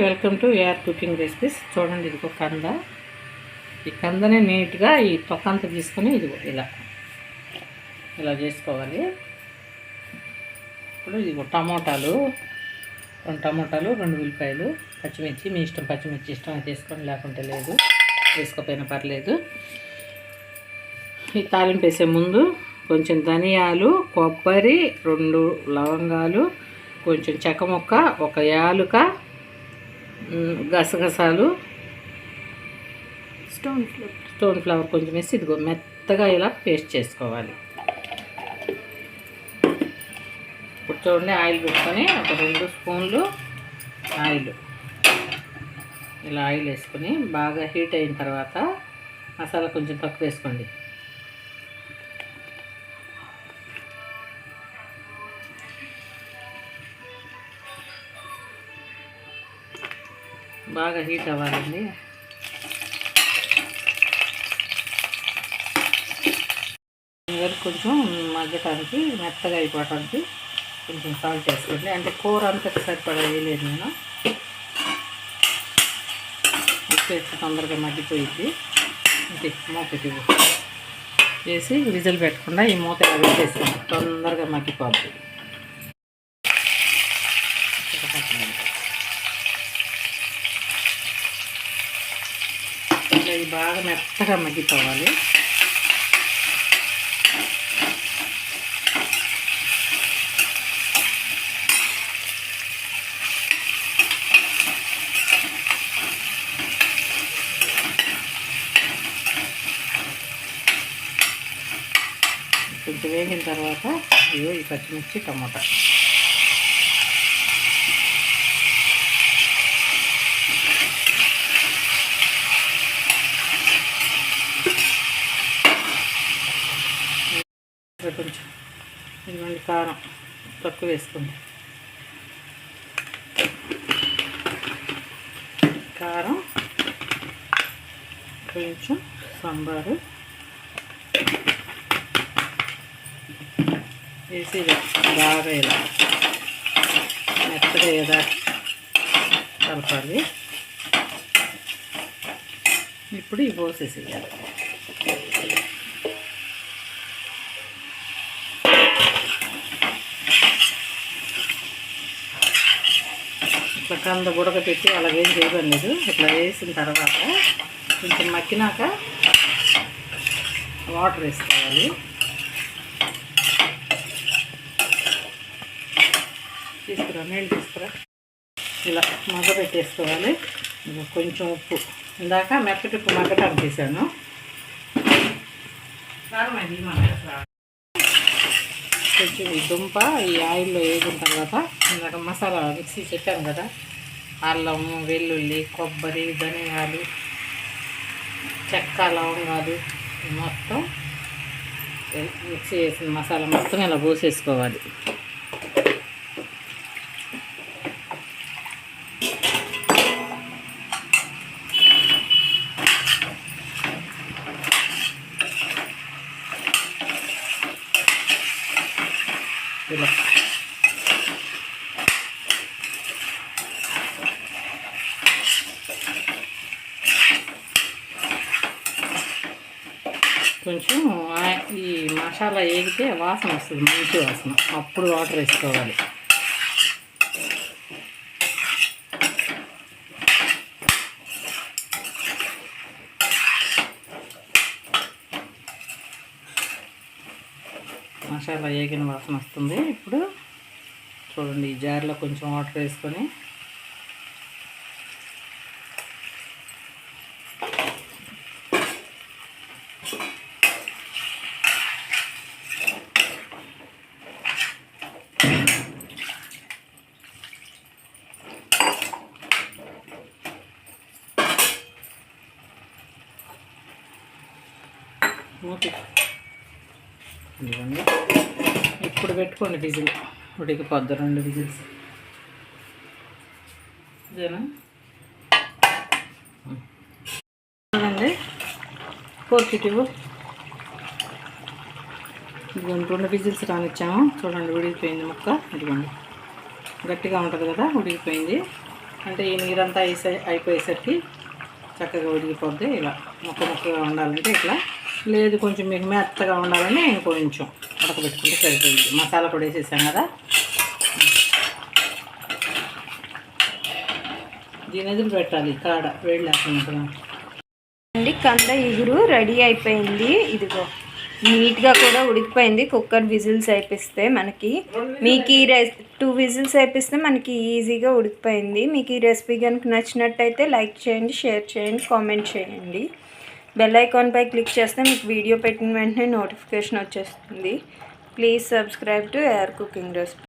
Welcome to A R cooking recipes. చూడండి, ఇదిగో కంద. ఈ కందని నీట్గా ఈ తొక్కంతా తీసుకొని ఇదిగో ఇలా చేసుకోవాలి. ఇప్పుడు ఇదిగో టమోటాలు, 2 టమోటాలు, 2 ఉల్లిపాయలు, పచ్చిమిర్చి. మీ ఇష్టం, పచ్చిమిర్చి ఇష్టం అయితే వేసుకొని, లేకుంటే లేదు, వేసుకోపోయినా పర్లేదు. ఈ తాలింపు వేసే ముందు కొంచెం ధనియాలు, కొబ్బరి, 2 లవంగాలు, కొంచెం చెక్క ముక్క, 1 యాలుక, గసగసాలు, స్టోన్ ఫ్లవర్ కొంచెం వేసి ఇదిగో మెత్తగా ఇలా పేస్ట్ చేసుకోవాలి. ఇప్పుడు చూడండి, ఆయిల్ పెట్టుకొని ఒక 2 స్పూన్లు ఆయిల్, ఇలా ఆయిల్ వేసుకొని బాగా హీట్ అయిన తర్వాత మసాలా కొంచెం తక్కువ వేసుకోండి. బాగా హీట్ అవ్వాలండి. కొంచెం మగ్గటానికి, మెత్తగా అయిపోవటానికి కొంచెం సాల్ట్ వేసుకోండి. అంటే కూర అంతటి సరిపడా వేయలేదు నేను, ఉప్పు తొందరగా మగ్గిపోయింది. ఇది మూతకి వేసి విజిల్ పెట్టకుండా ఈ మూత ఇలా పెట్టేసుకోండి, తొందరగా మగ్గిపోద్ది. ఇది బాగా మెత్తగా మగ్గిపోవాలి. కొంచెం వేగిన తర్వాత ఈ పచ్చిమిర్చి, టమాటా కొంచెం, ఇదిగోండి కారం తక్కువ వేసుకోండి. కారం కొంచెం, సాంబారు వేసి బాగా ఇలా మెత్తగా ఏదా కలపాలి. ఇప్పుడు ఈ పోసేసేయాలి. ఇట్లా కంద ఉడకపెట్టి అలాగేం చేయలేదు. ఇట్లా వేసిన తర్వాత కొంచెం మక్కినాక వాటర్ వేసుకోవాలి. నీళ్ళు తీసుకురా. ఇలా మగ్గ పెట్టేసుకోవాలి. కొంచెం ఉప్పు, ఇందాక మెత్తటి ఉప్పు మగ్గటానికి తీసాను. కొంచెం ఈ దుంప ఈ ఆయిల్లో వేసిన తర్వాత ఇందాక మసాలా మిక్సీ చెప్పాను కదా, అల్లము, వెల్లుల్లి, కొబ్బరి, ధనియాలు, చెక్క, లవంగాలు మొత్తం మిక్సీ వేసిన మసాలా మొత్తం ఇలా పోసేసుకోవాలి. ఇలా కొంచెం ఈ మసాలా వేగితే వాసన వస్తుంది, మంచి వాసన. అప్పుడు వాటర్ వేసుకోవాలి. మసాలా వేగిన వాసన వస్తుంది. ఇప్పుడు చూడండి, ఈ జార్లో కొంచెం వాటర్ వేసుకొని ఇవ్వండి. ఇప్పుడు పెట్టుకోండి విజిల్, ఉడికిపోద్ది. 2 విజిల్స్ ఇదేనా చూడండి. 4 ఇదిగోండి 2 విజిల్స్ రానిచ్చాము. చూడండి ఉడికిపోయింది ముక్క. ఇదిగోండి గట్టిగా ఉంటుంది కదా, ఉడికిపోయింది. అంటే ఈ నీరంతా అయిపోయేసరికి చక్కగా ఉడికిపోద్ది. ఇలా ముక్కగా ఉండాలంటే ఇట్లా, లేదు కొంచెం మీకు మెత్తగా ఉండాలని కొంచెం ఉడకబెట్టుకుంటే సరిపోయింది. మసాలా కూడా వేసేసాం కదా, దీని ఎదురు పెట్టాలి కాడ వేడి లేకుండా. కంద ఇగురు రెడీ అయిపోయింది. ఇదిగో నీట్గా కూడా ఉడికిపోయింది. కుక్కర్ విజిల్స్ అయిపిస్తే మనకి, మీకు ఈ 2 విజిల్స్ అయిపిస్తే మనకి ఈజీగా ఉడికిపోయింది. మీకు ఈ రెసిపీ కనుక నచ్చినట్టయితే లైక్ చేయండి, షేర్ చేయండి, కామెంట్ చేయండి. బెల్ ఐకాన్పై క్లిక్ చేస్తే మీకు వీడియో పెట్టిన వెంటనే నోటిఫికేషన్ వచ్చేస్తుంది. Please subscribe to AR cooking recipe.